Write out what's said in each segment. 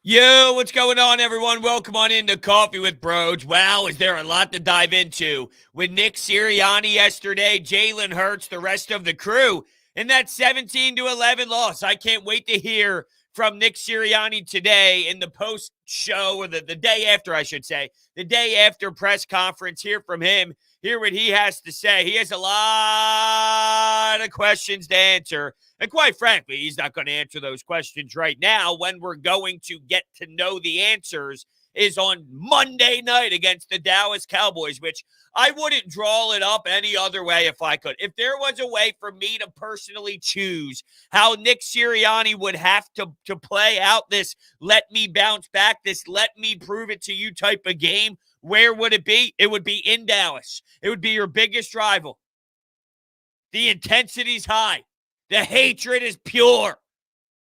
Yo, what's going on, everyone? Welcome on into Coffee with Bros. Wow, is there a lot to dive into with Nick Sirianni yesterday, Jalen Hurts, the rest of the crew in that 17-11 loss. I can't wait to hear from Nick Sirianni today in the post-show, or the day after, I should say, the day after press conference. Hear from him, hear what he has to say. He has a lot of questions to answer. And quite frankly, he's not going to answer those questions right now. When we're going to get to know the answers is on Monday night against the Dallas Cowboys, which I wouldn't draw it up any other way if I could. If there was a way for me to personally choose how Nick Sirianni would have to play out this let me bounce back, this let me prove it to you type of game, where would it be? It would be in Dallas. It would be your biggest rival. The intensity's high. The hatred is pure.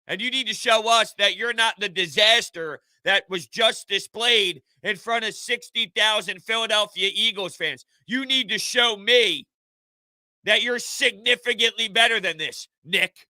And you need to show us that you're not the disaster that was just displayed in front of 60,000 Philadelphia Eagles fans. You need to show me that you're significantly better than this, Nick.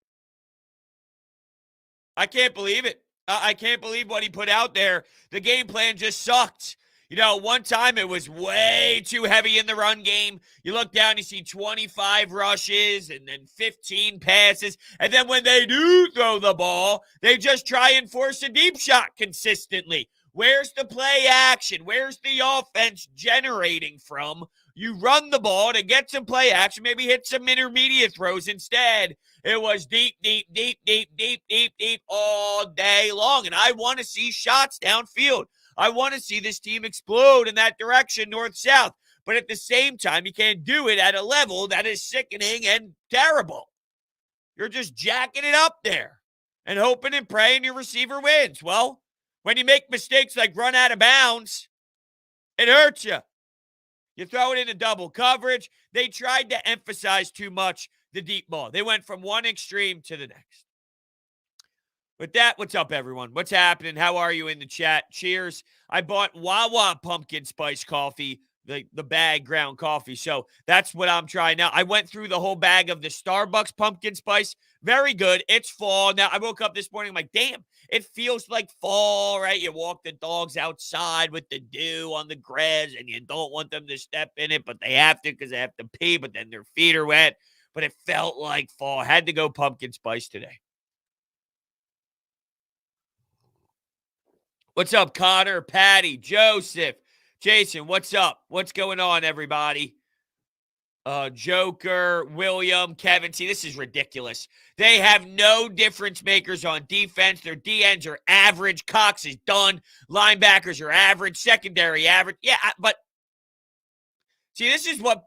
I can't believe it. I can't believe what he put out there. The game plan just sucked. You know, one time it was way too heavy in the run game. You look down, you see 25 rushes and then 15 passes. And then when they do throw the ball, they just try and force a deep shot consistently. Where's the play action? Where's the offense generating from? You run the ball to get some play action, maybe hit some intermediate throws. Instead, it was deep all day long. And I want to see shots downfield. I want to see this team explode in that direction, north-south. But at the same time, you can't do it at a level that is sickening and terrible. You're just jacking it up there and hoping and praying your receiver wins. Well, when you make mistakes like run out of bounds, it hurts you. You throw it into double coverage. They tried to emphasize too much the deep ball. They went from one extreme to the next. With that, what's up, everyone? What's happening? How are you in the chat? Cheers. I bought Wawa pumpkin spice coffee, the bag ground coffee. So that's what I'm trying now. I went through the whole bag of the Starbucks pumpkin spice. Very good. It's fall. Now, I woke up this morning, I'm like, damn, it feels like fall, right? You walk the dogs outside with the dew on the grass, and you don't want them to step in it, but they have to because they have to pee, but then their feet are wet. But it felt like fall. I had to go pumpkin spice today. What's up, Connor, Patty, Joseph, Jason? What's up? What's going on, everybody? Joker, William, Kevin. See, this is ridiculous. They have no difference makers on defense. Their DNs are average. Cox is done. Linebackers are average. Secondary average. Yeah, but see, this is what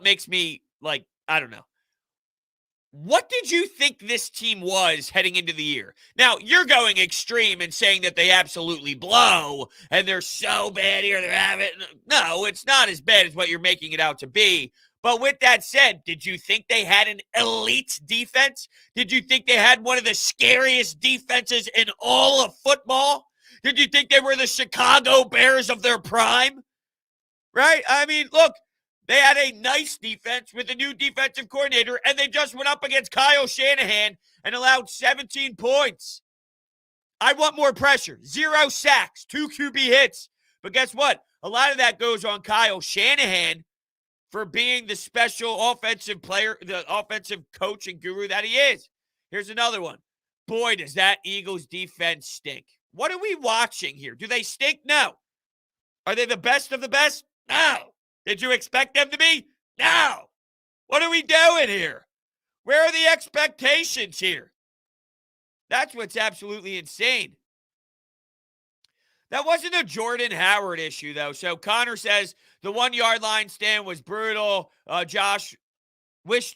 makes me like, I don't know. What did you think this team was heading into the year? Now, you're going extreme and saying that they absolutely blow and they're so bad here. They're having. No, it's not as bad as what you're making it out to be. But with that said, did you think they had an elite defense? Did you think they had one of the scariest defenses in all of football? Did you think they were the Chicago Bears of their prime? Right? I mean, look. They had a nice defense with a new defensive coordinator, and they just went up against Kyle Shanahan and allowed 17 points. I want more pressure. 0 sacks, 2 QB hits. But guess what? A lot of that goes on Kyle Shanahan for being the special offensive player, the offensive coach and guru that he is. Here's another one. Boy, does that Eagles defense stink. What are we watching here? Do they stink? No. Are they the best of the best? No. Did you expect them to be? No. What are we doing here? Where are the expectations here? That's what's absolutely insane. That wasn't a Jordan Howard issue, though. So Connor says the 1-yard line stand was brutal. Wish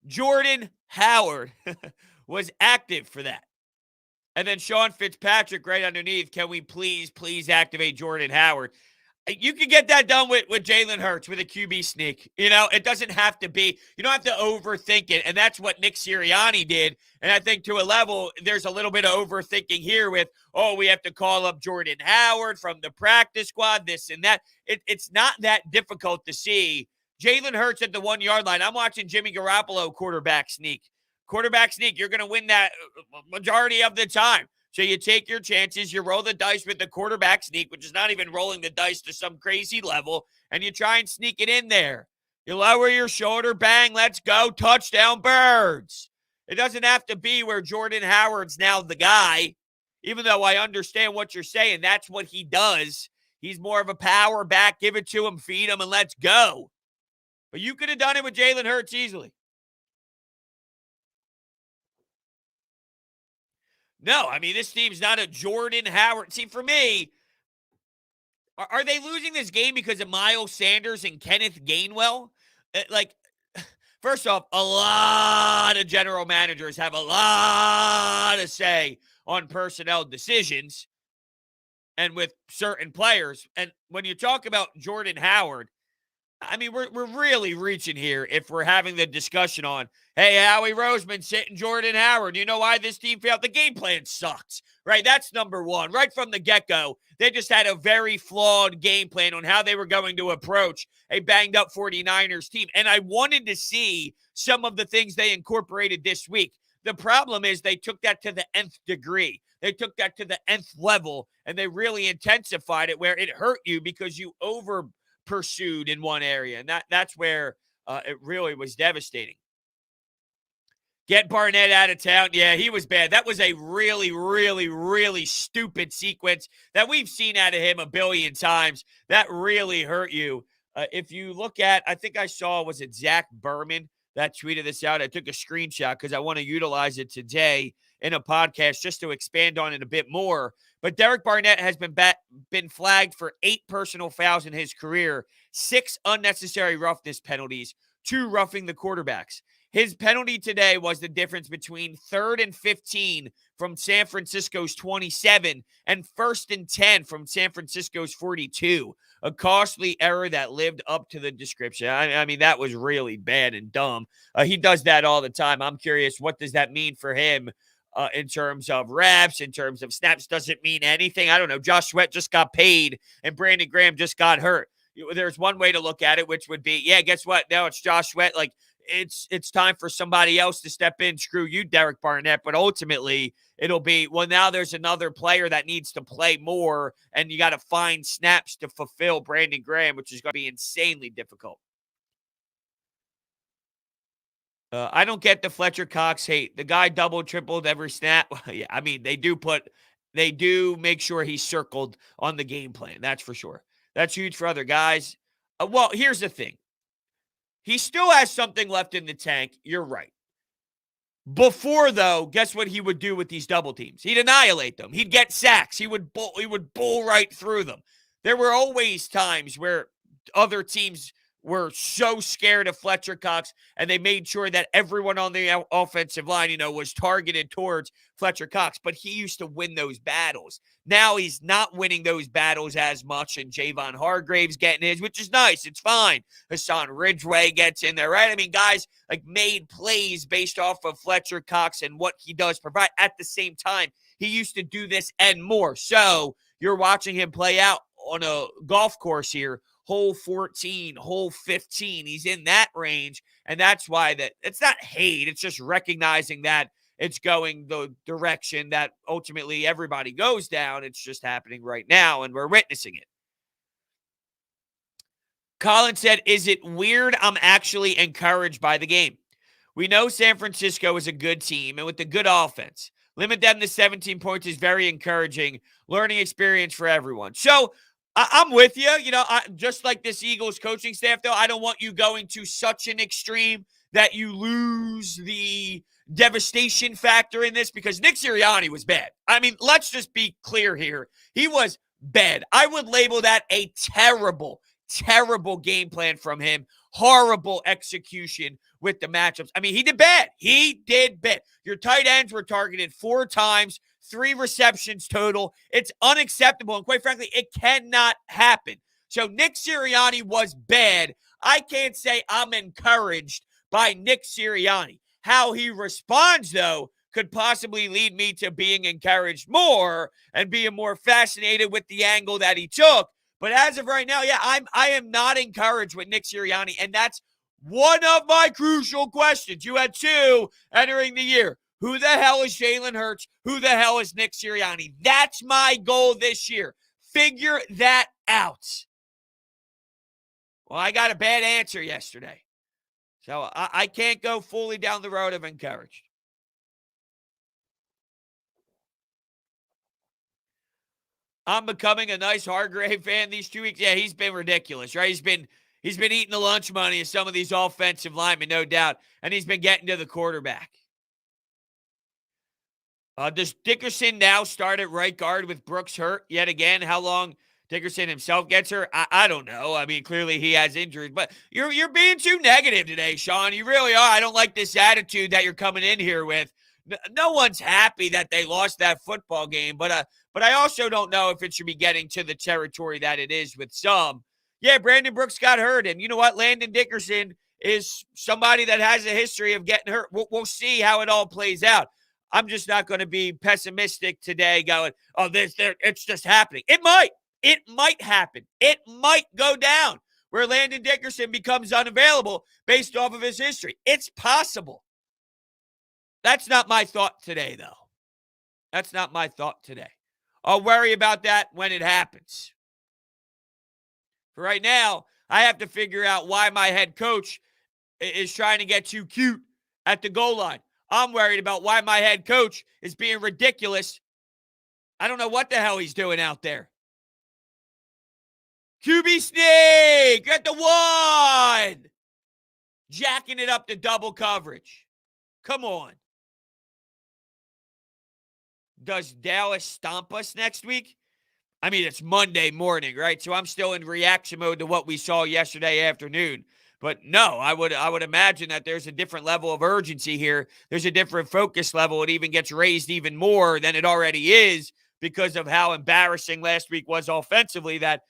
Jordan Howard was active for that. And then Sean Fitzpatrick right underneath, can we please activate Jordan Howard? You can get that done with Jalen Hurts with a QB sneak. You know, it doesn't have to be, you don't have to overthink it. And that's what Nick Sirianni did. And I think to a level, there's a little bit of overthinking here with, we have to call up Jordan Howard from the practice squad, this and that. It's not that difficult to see. Jalen Hurts at the 1-yard line. I'm watching Jimmy Garoppolo quarterback sneak. Quarterback sneak, you're going to win that majority of the time. So you take your chances, you roll the dice with the quarterback sneak, which is not even rolling the dice to some crazy level, and you try and sneak it in there. You lower your shoulder, bang, let's go, touchdown, Birds. It doesn't have to be where Jordan Howard's now the guy, even though I understand what you're saying. That's what he does. He's more of a power back, give it to him, feed him, and let's go. But you could have done it with Jalen Hurts easily. No, I mean, this team's not a Jordan Howard. See, for me, are they losing this game because of Miles Sanders and Kenneth Gainwell? Like, first off, a lot of general managers have a lot to say on personnel decisions and with certain players. And when you talk about Jordan Howard, I mean, we're really reaching here if we're having the discussion on, hey, Howie Roseman sitting Jordan Howard. You know why this team failed? The game plan sucks, right? That's number one. Right from the get-go, they just had a very flawed game plan on how they were going to approach a banged-up 49ers team. And I wanted to see some of the things they incorporated this week. The problem is they took that to the nth degree. They took that to the nth level, and they really intensified it where it hurt you because you pursued in one area, and that's where it really was devastating. Get Barnett out of town. Yeah, he was bad. That was a really, really, really stupid sequence that we've seen out of him a billion times. That really hurt you. If you look at, I think I saw, was it Zach Berman that tweeted this out? I took a screenshot because I want to utilize it today in a podcast just to expand on it a bit more. But Derek Barnett has been flagged for 8 personal fouls in his career, 6 unnecessary roughness penalties, 2 roughing the quarterbacks. His penalty today was the difference between 3rd and 15 from San Francisco's 27 and 1st and 10 from San Francisco's 42. A costly error that lived up to the description. I mean, that was really bad and dumb. He does that all the time. I'm curious, what does that mean for him? In terms of reps, in terms of snaps, doesn't mean anything. I don't know. Josh Sweat just got paid and Brandon Graham just got hurt. There's one way to look at it, which would be, yeah, guess what? Now it's Josh Sweat. Like, it's time for somebody else to step in. Screw you, Derek Barnett. But ultimately, it'll be, well, now there's another player that needs to play more, and you got to find snaps to fulfill Brandon Graham, which is going to be insanely difficult. I don't get the Fletcher Cox hate. The guy double, tripled every snap. Yeah, I mean, they do make sure he's circled on the game plan. That's for sure. That's huge for other guys. Well, here's the thing. He still has something left in the tank. You're right. Before, though, guess what he would do with these double teams? He'd annihilate them. He'd get sacks. He would bull right through them. There were always times where other teams were so scared of Fletcher Cox, and they made sure that everyone on the offensive line, was targeted towards Fletcher Cox. But he used to win those battles. Now he's not winning those battles as much, and Javon Hargrave's getting his, which is nice. It's fine. Hassan Ridgeway gets in there, right? I mean, guys made plays based off of Fletcher Cox and what he does provide. At the same time, he used to do this and more. So you're watching him play out on a golf course here. Hole 14, hole 15. He's in that range, and that's why that it's not hate. It's just recognizing that it's going the direction that ultimately everybody goes down. It's just happening right now, and we're witnessing it. Colin said, is it weird I'm actually encouraged by the game? We know San Francisco is a good team, and with the good offense, limit them to 17 points is very encouraging. Learning experience for everyone. So, I'm with you. Just like this Eagles coaching staff, though, I don't want you going to such an extreme that you lose the devastation factor in this, because Nick Sirianni was bad. I mean, let's just be clear here. He was bad. I would label that a terrible, terrible game plan from him. Horrible execution with the matchups. I mean, he did bad. Your tight ends were targeted 4 times. 3 receptions total. It's unacceptable, and quite frankly, it cannot happen. So Nick Sirianni was bad. I can't say I'm encouraged by Nick Sirianni. How he responds, though, could possibly lead me to being encouraged more and being more fascinated with the angle that he took. But as of right now, yeah, I am not encouraged with Nick Sirianni, and that's One of my crucial questions. You had two entering the year. Who the hell is Jalen Hurts? Who the hell is Nick Sirianni? That's my goal this year. Figure that out. Well, I got a bad answer yesterday. So I can't go fully down the road of encouraged. I'm becoming a nice Hargrave fan these 2 weeks. Yeah, he's been ridiculous, right? He's been eating the lunch money of some of these offensive linemen, no doubt, and he's been getting to the quarterback. Does Dickerson now start at right guard with Brooks hurt yet again? How long Dickerson himself gets hurt? I don't know. I mean, clearly he has injuries, but you're being too negative today, Sean. You really are. I don't like this attitude that you're coming in here with. No one's happy that they lost that football game, but I also don't know if it should be getting to the territory that it is with some. Yeah, Brandon Brooks got hurt, and you know what? Landon Dickerson is somebody that has a history of getting hurt. We'll see how it all plays out. I'm just not going to be pessimistic today going, oh, it's just happening. It might happen. It might go down where Landon Dickerson becomes unavailable based off of his history. It's possible. That's not my thought today, though. That's not my thought today. I'll worry about that when it happens. For right now, I have to figure out why my head coach is trying to get too cute at the goal line. I'm worried about why my head coach is being ridiculous. I don't know what the hell he's doing out there. QB sneak at the 1. Jacking it up to double coverage. Come on. Does Dallas stomp us next week? I mean, it's Monday morning, right? So I'm still in reaction mode to what we saw yesterday afternoon. But no, I would imagine that there's a different level of urgency here. There's a different focus level. It even gets raised even more than it already is because of how embarrassing last week was offensively, that,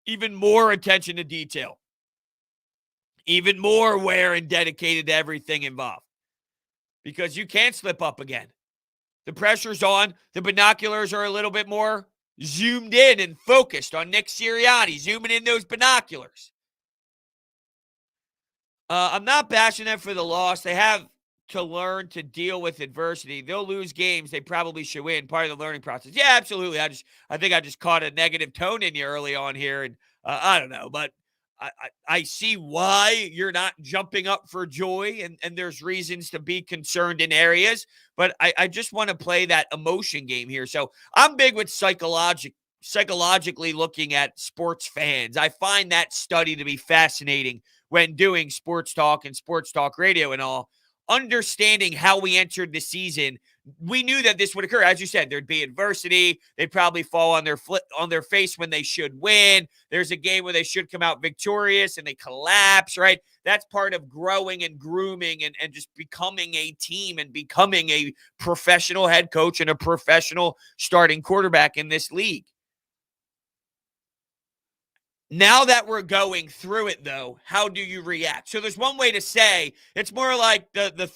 even more attention to detail, even more aware and dedicated to everything involved, because you can't slip up again. The pressure's on. The binoculars are a little bit more zoomed in and focused on Nick Sirianni, zooming in those binoculars. I'm not bashing them for the loss. They have to learn to deal with adversity. They'll lose games they probably should win. Part of the learning process. Yeah, absolutely. I think I just caught a negative tone in you early on here, and I don't know, but I see why you're not jumping up for joy, and there's reasons to be concerned in areas, but I just want to play that emotion game here. So I'm big with psychologically looking at sports fans. I find that study to be fascinating when doing sports talk and sports talk radio and all. Understanding how we entered the season, we knew that this would occur. As you said, there'd be adversity. They'd probably fall on their face when they should win. There's a game where they should come out victorious and they collapse, right? That's part of growing and grooming and just becoming a team and becoming a professional head coach and a professional starting quarterback in this league. Now that we're going through it, though, how do you react? So there's one way to say it's more like the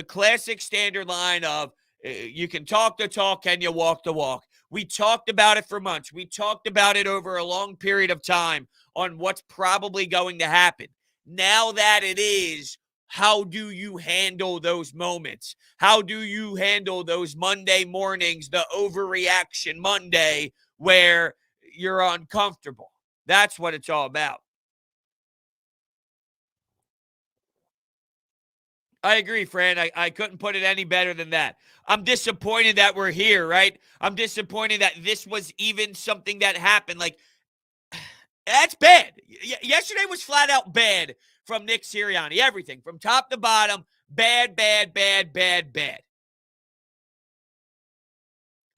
classic standard line of you can talk the talk, can you walk the walk? We talked about it for months. We talked about it over a long period of time on what's probably going to happen. Now that it is, how do you handle those moments? How do you handle those Monday mornings, the overreaction Monday where you're uncomfortable? That's what it's all about. I agree, Fran. I couldn't put it any better than that. I'm disappointed that we're here, right? I'm disappointed that this was even something that happened. Like, that's bad. Yesterday was flat out bad from Nick Sirianni. Everything from top to bottom, bad, bad, bad, bad, bad.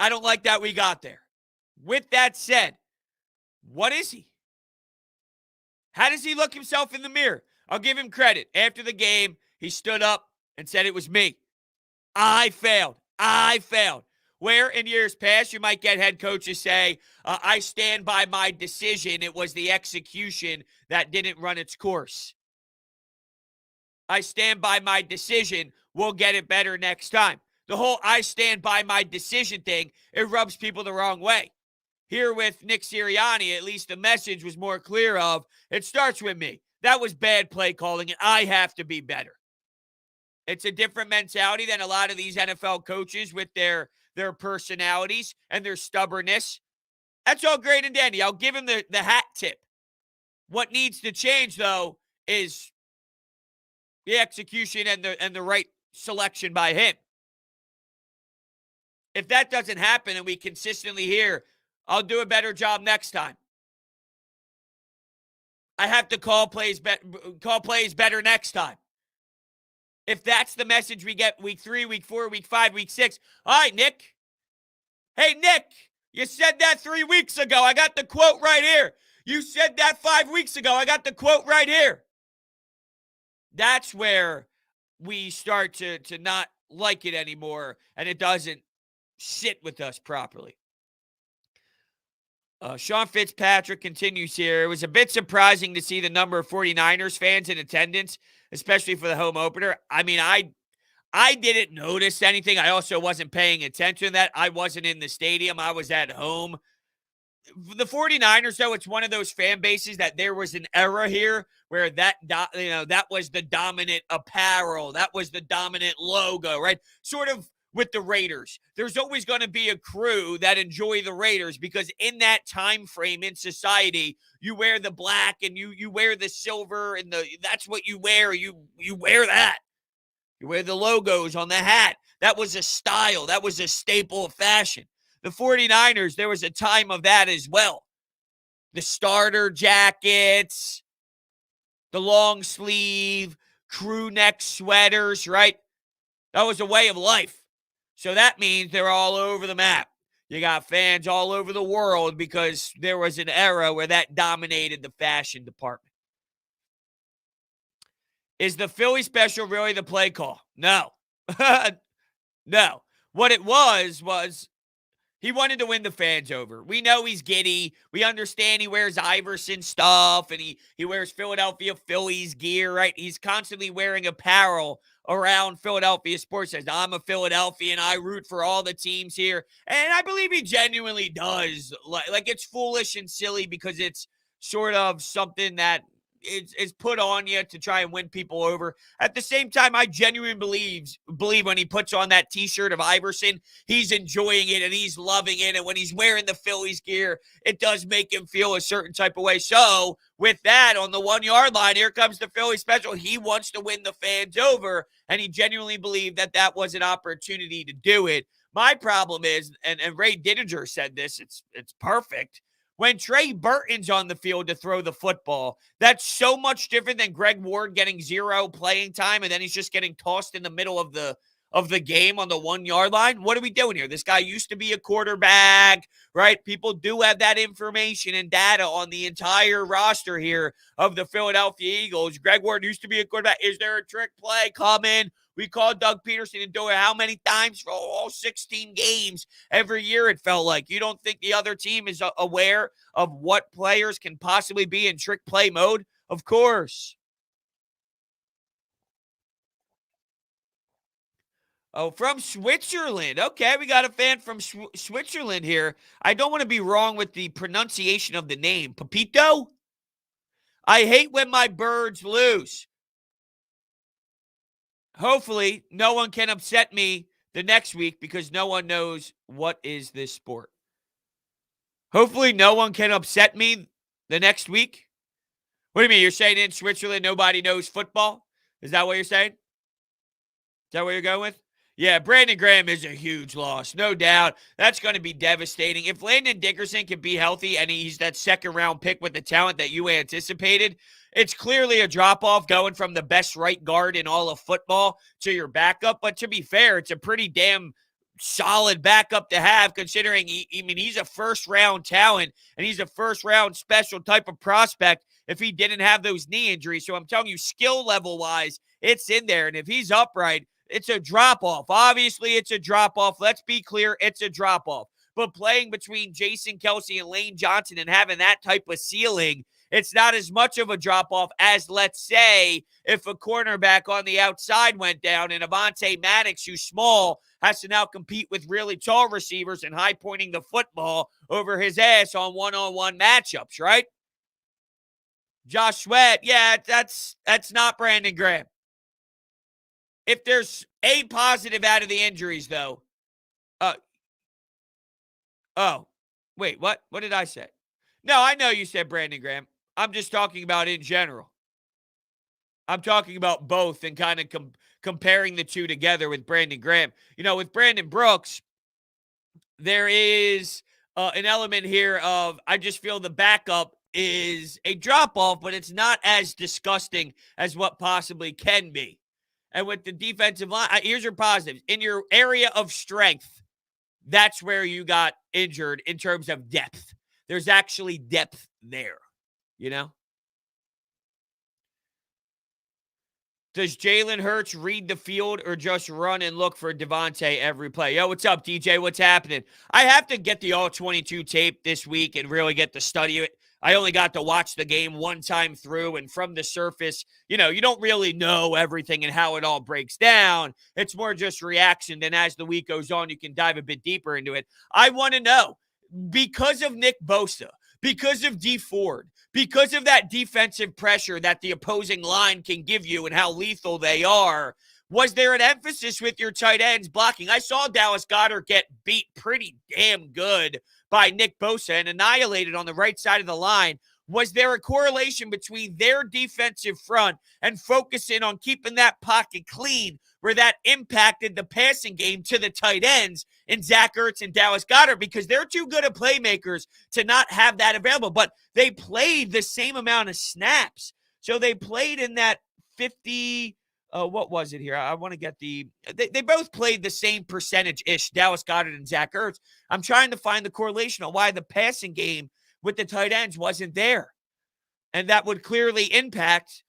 I don't like that we got there. With that said, what is he? How does he look himself in the mirror? I'll give him credit. After the game, he stood up and said it was me. I failed. Where in years past, you might get head coaches say, I stand by my decision. It was the execution that didn't run its course. I stand by my decision. We'll get it better next time. The whole I stand by my decision thing, it rubs people the wrong way. Here with Nick Sirianni, at least the message was more clear of, it starts with me. that was bad play calling, and I have to be better. It's a different mentality than a lot of these NFL coaches with their personalities and their stubbornness. That's all great and dandy. I'll give him the hat tip. What needs to change, though, is the execution and the right selection by him. If that doesn't happen and we consistently hear, I'll do a better job next time. I have to call plays better next time. If that's the message we get week 3, week 4, week 5, week 6. All right, Nick. Hey, Nick, you said that 3 weeks ago. I got the quote right here. You said that 5 weeks ago. I got the quote right here. That's where we start to not like it anymore, and it doesn't sit with us properly. Sean Fitzpatrick continues here. It was a bit surprising to see the number of 49ers fans in attendance, especially for the home opener. I mean, I didn't notice anything. I also wasn't paying attention to that. I wasn't in the stadium. I was at home. The 49ers, though, it's one of those fan bases that there was an era here where that was the dominant apparel. That was the dominant logo, right? Sort of with the Raiders. There's always going to be a crew that enjoy the Raiders because in that time frame in society, you wear the black and you wear the silver and that's what you wear. You wear that. You wear the logos on the hat. That was a style. That was a staple of fashion. The 49ers, there was a time of that as well. The starter jackets, the long sleeve, crew neck sweaters, right? That was a way of life. So that means they're all over the map. You got fans all over the world because there was an era where that dominated the fashion department. Is the Philly special really the play call? No. No. What it was he wanted to win the fans over. We know he's giddy. We understand he wears Iverson stuff and he wears Philadelphia Phillies gear, right? He's constantly wearing apparel around Philadelphia sports. Says, I'm a Philadelphian. I root for all the teams here. And I believe he genuinely does. Like it's foolish and silly because it's sort of something that is put on you to try and win people over. At the same time, I genuinely believe when he puts on that T-shirt of Iverson, he's enjoying it and he's loving it. And when he's wearing the Phillies gear, it does make him feel a certain type of way. So with that, on the 1 yard line, here comes the Philly special. He wants to win the fans over, and he genuinely believed that was an opportunity to do it. My problem is, and Ray Didinger said this, it's perfect. When Trey Burton's on the field to throw the football, that's so much different than Greg Ward getting 0 playing time and then he's just getting tossed in the middle of the game on the 1 yard line. What are we doing here? This guy used to be a quarterback, right? People do have that information and data on the entire roster here of the Philadelphia Eagles. Greg Ward used to be a quarterback. Is there a trick play? Come in. We called Doug Peterson and do it how many times for all 16 games every year it felt like. You don't think the other team is aware of what players can possibly be in trick play mode? Of course. Oh, from Switzerland. Okay, we got a fan from Switzerland here. I don't want to be wrong with the pronunciation of the name. Pepito? I hate when my birds lose. Hopefully, no one can upset me the next week because no one knows what is this sport. Hopefully, no one can upset me the next week. What do you mean? You're saying in Switzerland nobody knows football? Is that what you're saying? Is that what you're going with? Yeah, Brandon Graham is a huge loss, no doubt. That's going to be devastating. If Landon Dickerson can be healthy and he's that second-round pick with the talent that you anticipated, it's clearly a drop-off going from the best right guard in all of football to your backup. But to be fair, it's a pretty damn solid backup to have considering, he's a first-round talent and he's a first-round special type of prospect if he didn't have those knee injuries. So I'm telling you, skill level-wise, it's in there. And if he's upright, it's a drop-off. Obviously, it's a drop-off. Let's be clear, it's a drop-off. But playing between Jason Kelce and Lane Johnson and having that type of ceiling, it's not as much of a drop-off as, let's say, if a cornerback on the outside went down and Avonte Maddox, who's small, has to now compete with really tall receivers and high-pointing the football over his ass on one-on-one matchups, right? Josh Sweat, yeah, that's not Brandon Graham. If there's a positive out of the injuries, though, oh, wait, what? What did I say? No, I know you said Brandon Graham. I'm just talking about in general. I'm talking about both and kind of comparing the two together with Brandon Graham. With Brandon Brooks, there is an element here of I just feel the backup is a drop off, but it's not as disgusting as what possibly can be. And with the defensive line, here's your positives. In your area of strength, that's where you got injured in terms of depth. There's actually depth there, you know? Does Jalen Hurts read the field or just run and look for Devontae every play? Yo, what's up, DJ? What's happening? I have to get the all-22 tape this week and really get to study it. I only got to watch the game one time through, and from the surface, you don't really know everything and how it all breaks down. It's more just reaction. Then as the week goes on, you can dive a bit deeper into it. I want to know, because of Nick Bosa, because of Dee Ford, because of that defensive pressure that the opposing line can give you and how lethal they are, was there an emphasis with your tight ends blocking? I saw Dallas Goedert get beat pretty damn good by Nick Bosa and annihilated on the right side of the line. Was there a correlation between their defensive front and focusing on keeping that pocket clean where that impacted the passing game to the tight ends in Zach Ertz and Dallas Goedert? Because they're too good of playmakers to not have that available. But they played the same amount of snaps. So they played in that 50 what was it here? I want to get they both played the same percentage-ish, Dallas Goedert and Zach Ertz. I'm trying to find the correlation on why the passing game with the tight ends wasn't there. And that would clearly impact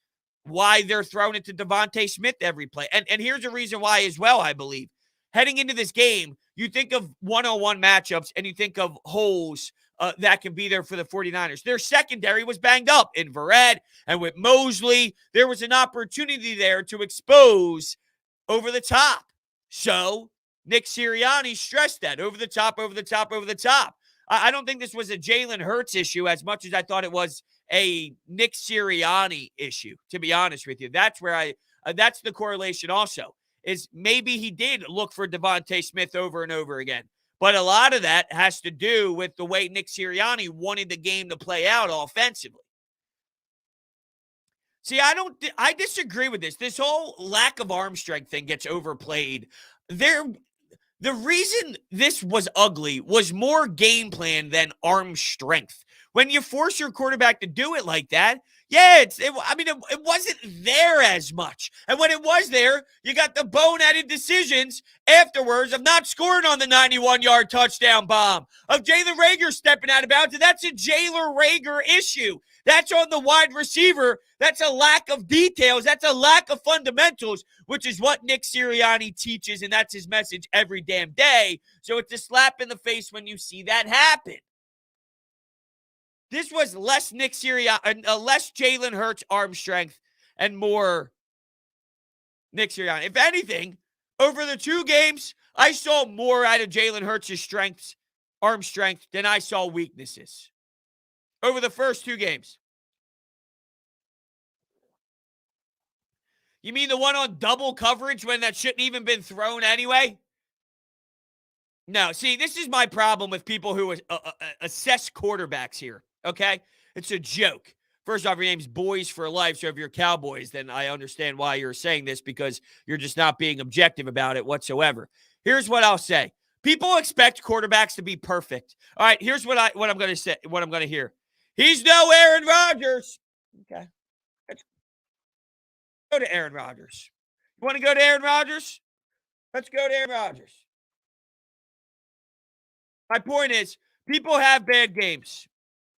why they're throwing it to Devontae Smith every play. And here's a reason why as well, I believe. Heading into this game, you think of one-on-one matchups and you think of holes that can be there for the 49ers. Their secondary was banged up in Verrett and with Mosley. There was an opportunity there to expose over the top. So Nick Sirianni stressed that over the top, over the top, over the top. I don't think this was a Jalen Hurts issue as much as I thought it was a Nick Sirianni issue, to be honest with you. That's where that's the correlation also, is maybe he did look for Devontae Smith over and over again. But a lot of that has to do with the way Nick Sirianni wanted the game to play out offensively. See, I disagree with this. This whole lack of arm strength thing gets overplayed. The reason this was ugly was more game plan than arm strength. When you force your quarterback to do it like that, yeah, it wasn't there as much. And when it was there, you got the boneheaded decisions afterwards of not scoring on the 91-yard touchdown bomb, of Jalen Reagor stepping out of bounds. And that's a Jalen Reagor issue. That's on the wide receiver. That's a lack of details. That's a lack of fundamentals, which is what Nick Sirianni teaches, and that's his message every damn day. So it's a slap in the face when you see that happen. This was less Nick Sirianni, less Jalen Hurts arm strength and more Nick Sirianni. If anything, over the two games, I saw more out of Jalen Hurts' arm strength, than I saw weaknesses. Over the first two games. You mean the one on double coverage when that shouldn't even been thrown anyway? No, see, this is my problem with people who assess quarterbacks here, okay? It's a joke. First off, your name's Boys for Life, so if you're Cowboys, then I understand why you're saying this, because you're just not being objective about it whatsoever. Here's what I'll say. People expect quarterbacks to be perfect. All right, here's what I'm going to say, what I'm going to hear. He's no Aaron Rodgers. Okay. Let's go to Aaron Rodgers. You want to go to Aaron Rodgers? Let's go to Aaron Rodgers. My point is, people have bad games.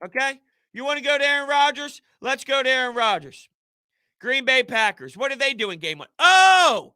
Okay? You want to go to Aaron Rodgers? Let's go to Aaron Rodgers. Green Bay Packers. What did they do in game one? Oh!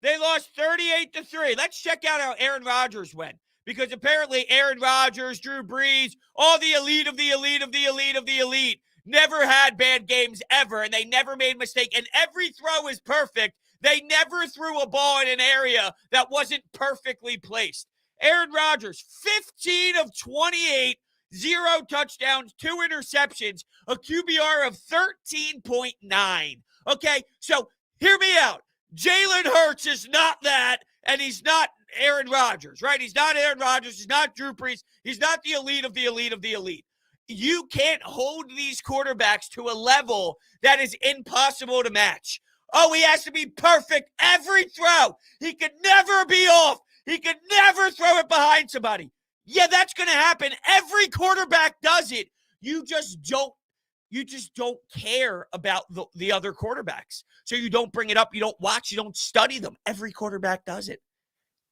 They lost 38-3. Let's check out how Aaron Rodgers went. Because apparently Aaron Rodgers, Drew Brees, all the elite of the elite of the elite of the elite never had bad games ever, and they never made a mistake, and every throw is perfect. They never threw a ball in an area that wasn't perfectly placed. Aaron Rodgers, 15 of 28, 0 touchdowns, 2 interceptions, a QBR of 13.9. Okay, so hear me out. Jalen Hurts is not that, and he's not Aaron Rodgers, right? He's not Aaron Rodgers. He's not Drew Brees. He's not the elite of the elite of the elite. You can't hold these quarterbacks to a level that is impossible to match. Oh, he has to be perfect every throw. He could never be off. He could never throw it behind somebody. Yeah, that's going to happen. Every quarterback does it. You just don't care about the other quarterbacks. So you don't bring it up. You don't watch. You don't study them. Every quarterback does it.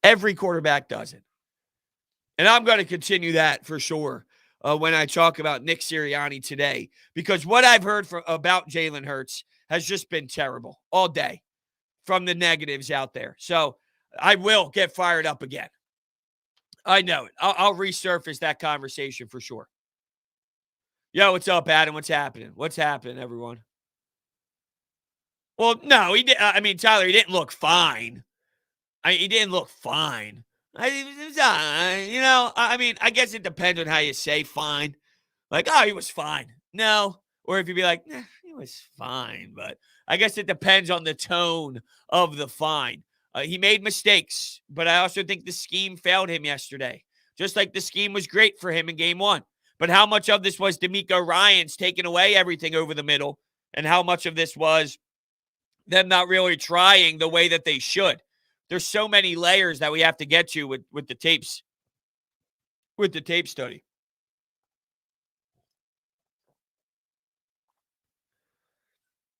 Every quarterback does it. And I'm going to continue that for sure when I talk about Nick Sirianni today, because what I've heard about Jalen Hurts has just been terrible all day from the negatives out there. So I will get fired up again. I know it. I'll resurface that conversation for sure. Yo, what's up, Adam? What's happening? What's happening, everyone? Well, no, he did. I mean, Tyler, he didn't look fine. He didn't look fine. I mean, I guess it depends on how you say fine. Like, oh, he was fine. No. Or if you'd be like, nah, he was fine. But I guess it depends on the tone of the fine. He made mistakes, but I also think the scheme failed him yesterday. Just like the scheme was great for him in game 1. But how much of this was D'Amico Ryans taking away everything over the middle? And how much of this was them not really trying the way that they should? There's so many layers that we have to get to with the tapes, with the tape study.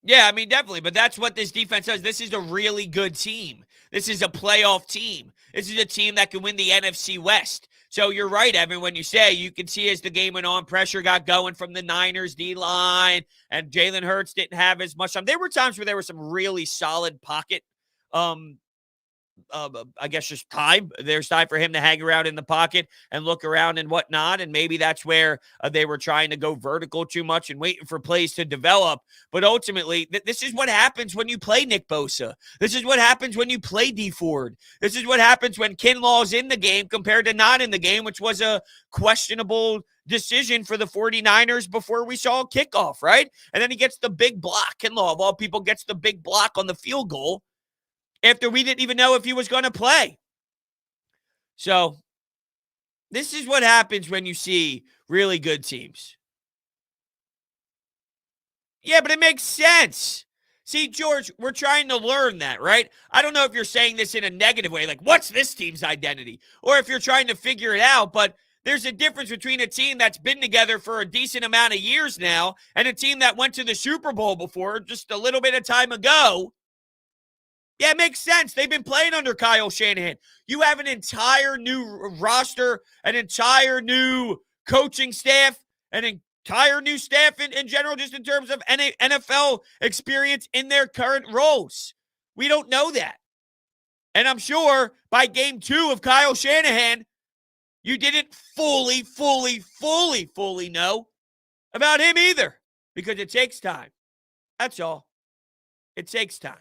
Yeah, I mean, definitely. But that's what this defense does. This is a really good team. This is a playoff team. This is a team that can win the NFC West. So you're right, Evan, when you say you can see as the game went on, pressure got going from the Niners D-line, and Jalen Hurts didn't have as much time. There were times where there was some really solid pocket I guess just time. There's time for him to hang around in the pocket and look around and whatnot. And maybe that's where they were trying to go vertical too much and waiting for plays to develop. But ultimately, this is what happens when you play Nick Bosa. This is what happens when you play Dee Ford. This is what happens when Kinlaw's in the game compared to not in the game, which was a questionable decision for the 49ers before we saw a kickoff, right? And then he gets the big block. Kinlaw, of all people, gets the big block on the field goal after we didn't even know if he was going to play. So this is what happens when you see really good teams. Yeah, but it makes sense. See, George, we're trying to learn that, right? I don't know if you're saying this in a negative way, like, what's this team's identity? Or if you're trying to figure it out, but there's a difference between a team that's been together for a decent amount of years now and a team that went to the Super Bowl before just a little bit of time ago. Yeah, it makes sense. They've been playing under Kyle Shanahan. You have an entire new roster, an entire new coaching staff, an entire new staff in general, just in terms of NFL experience in their current roles. We don't know that. And I'm sure by game 2 of Kyle Shanahan, you didn't fully know about him either, because it takes time. That's all. It takes time.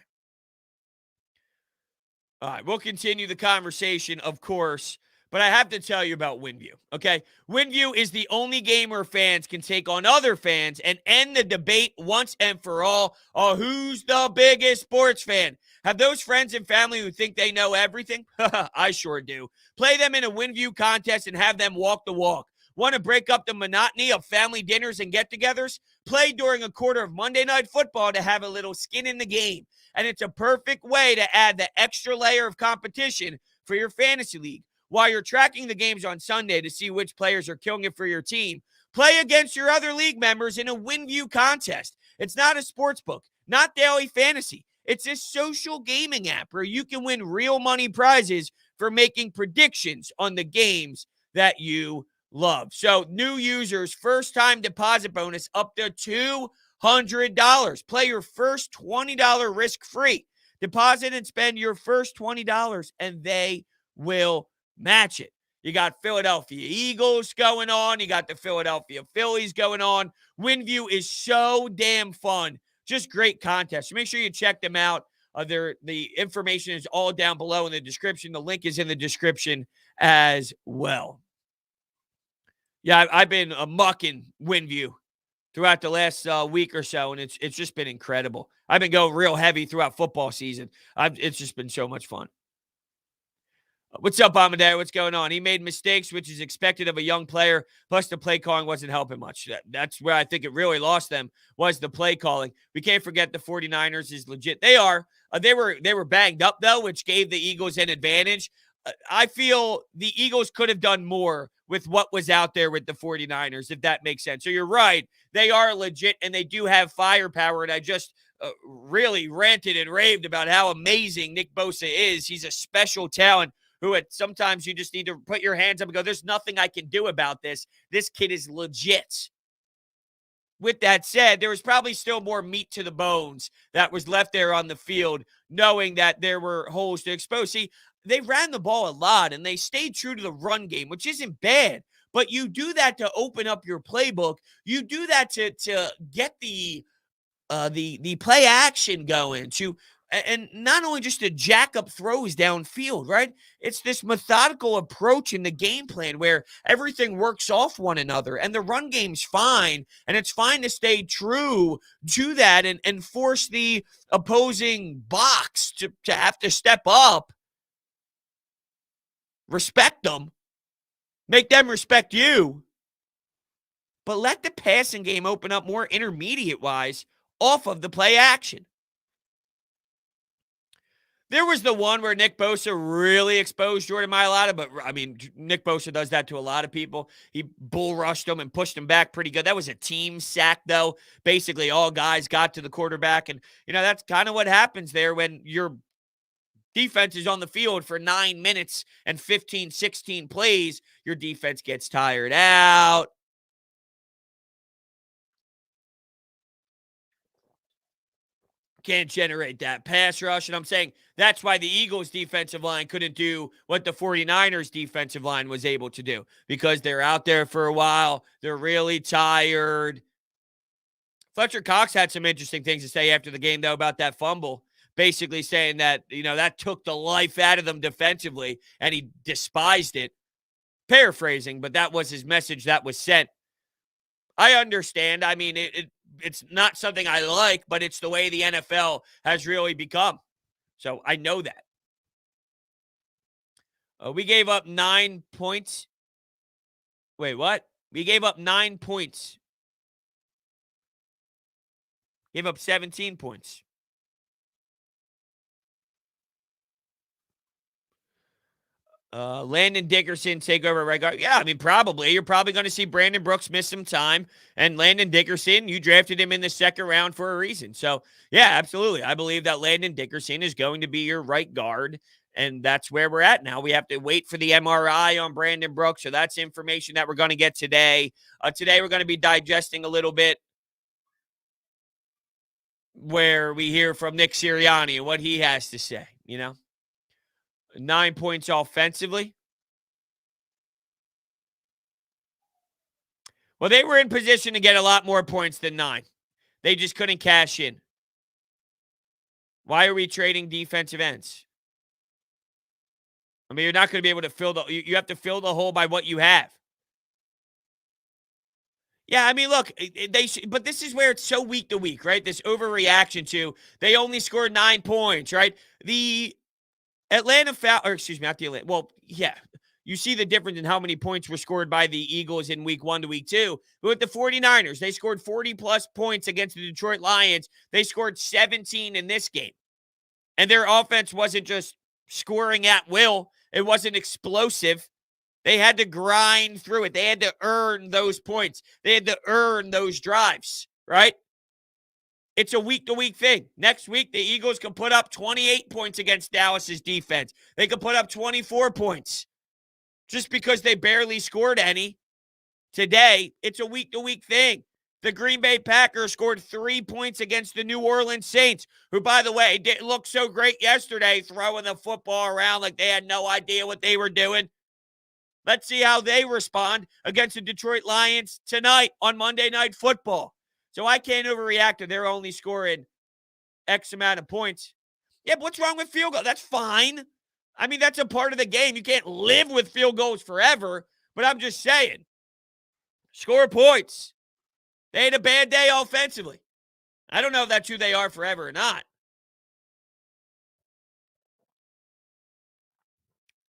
All right, we'll continue the conversation, of course, but I have to tell you about WinView, okay? WinView is the only game where fans can take on other fans and end the debate once and for all on who's the biggest sports fan. Have those friends and family who think they know everything? I sure do. Play them in a WinView contest and have them walk the walk. Want to break up the monotony of family dinners and get-togethers? Play during a quarter of Monday Night Football to have a little skin in the game. And it's a perfect way to add the extra layer of competition for your fantasy league. While you're tracking the games on Sunday to see which players are killing it for your team, play against your other league members in a WinView contest. It's not a sports book, not daily fantasy. It's a social gaming app where you can win real money prizes for making predictions on the games that you love. So new users, first-time deposit bonus up to $200. Play your first $20 risk-free. Deposit and spend your first $20, and they will match it. You got Philadelphia Eagles going on. You got the Philadelphia Phillies going on. WinView is so damn fun. Just great contests. So make sure you check them out. The information is all down below in the description. The link is in the description as well. Yeah, I've been mucking WinView throughout the last week or so, and it's just been incredible. I've been going real heavy throughout football season. It's just been so much fun. What's up, Amadeo? What's going on? He made mistakes, which is expected of a young player. Plus, the play calling wasn't helping much. That's where I think it really lost them, was the play calling. We can't forget the 49ers is legit. They are. They were banged up, though, which gave the Eagles an advantage. I feel the Eagles could have done more with what was out there with the 49ers, if that makes sense. So you're right. They are legit, and they do have firepower, and I just really ranted and raved about how amazing Nick Bosa is. He's a special talent who sometimes you just need to put your hands up and go, there's nothing I can do about this. This kid is legit. With that said, there was probably still more meat to the bones that was left there on the field, knowing that there were holes to expose. See, they ran the ball a lot, and they stayed true to the run game, which isn't bad. But you do that to open up your playbook. You do that to get the play action going, and not only just to jack up throws downfield, right? It's this methodical approach in the game plan where everything works off one another, and the run game's fine, and it's fine to stay true to that and force the opposing box to have to step up, respect them, make them respect you, but let the passing game open up more intermediate-wise off of the play action. There was the one where Nick Bosa really exposed Jordan Mailata, but, I mean, Nick Bosa does that to a lot of people. He bull rushed him and pushed him back pretty good. That was a team sack, though. Basically, all guys got to the quarterback, and, that's kind of what happens there when your defense is on the field for 9 minutes and 15, 16 plays. Your defense gets tired out. Can't generate that pass rush. And I'm saying that's why the Eagles defensive line couldn't do what the 49ers defensive line was able to do, because they're out there for a while. They're really tired. Fletcher Cox had some interesting things to say after the game, though, about that fumble, basically saying that, that took the life out of them defensively, and he despised it. Paraphrasing, but that was his message that was sent. I understand. I mean, it's not something I like, but it's the way the NFL has really become. So I know that. We gave up 9 points. Wait, what? We gave up 9 points. Gave up 17 points. Landon Dickerson take over right guard. Yeah, I mean, probably. You're probably going to see Brandon Brooks miss some time. And Landon Dickerson, you drafted him in the second round for a reason. So, yeah, absolutely. I believe that Landon Dickerson is going to be your right guard. And that's where we're at now. We have to wait for the MRI on Brandon Brooks. So that's information that we're going to get today. Today we're going to be digesting a little bit where we hear from Nick Sirianni and what he has to say, 9 points offensively. Well, they were in position to get a lot more points than 9. They just couldn't cash in. Why are we trading defensive ends? I mean, you're not going to be able to fill you have to fill the hole by what you have. Yeah, I mean, look, but this is where it's so week to week, right? This overreaction to they only scored 9 points, right? The Atlanta not the Atlanta. Well, yeah. You see the difference in how many points were scored by the Eagles in week 1 to week 2. But with the 49ers, they scored 40-plus points against the Detroit Lions. They scored 17 in this game. And their offense wasn't just scoring at will. It wasn't explosive. They had to grind through it. They had to earn those points. They had to earn those drives, right? It's a week-to-week thing. Next week, the Eagles can put up 28 points against Dallas's defense. They can put up 24 points. Just because they barely scored any today, it's a week-to-week thing. The Green Bay Packers scored 3 points against the New Orleans Saints, who, by the way, didn't look so great yesterday throwing the football around like they had no idea what they were doing. Let's see how they respond against the Detroit Lions tonight on Monday Night Football. So I can't overreact to they're only scoring X amount of points. Yeah, but what's wrong with field goal? That's fine. I mean, that's a part of the game. You can't live with field goals forever, but I'm just saying. Score points. They had a bad day offensively. I don't know if that's who they are forever or not.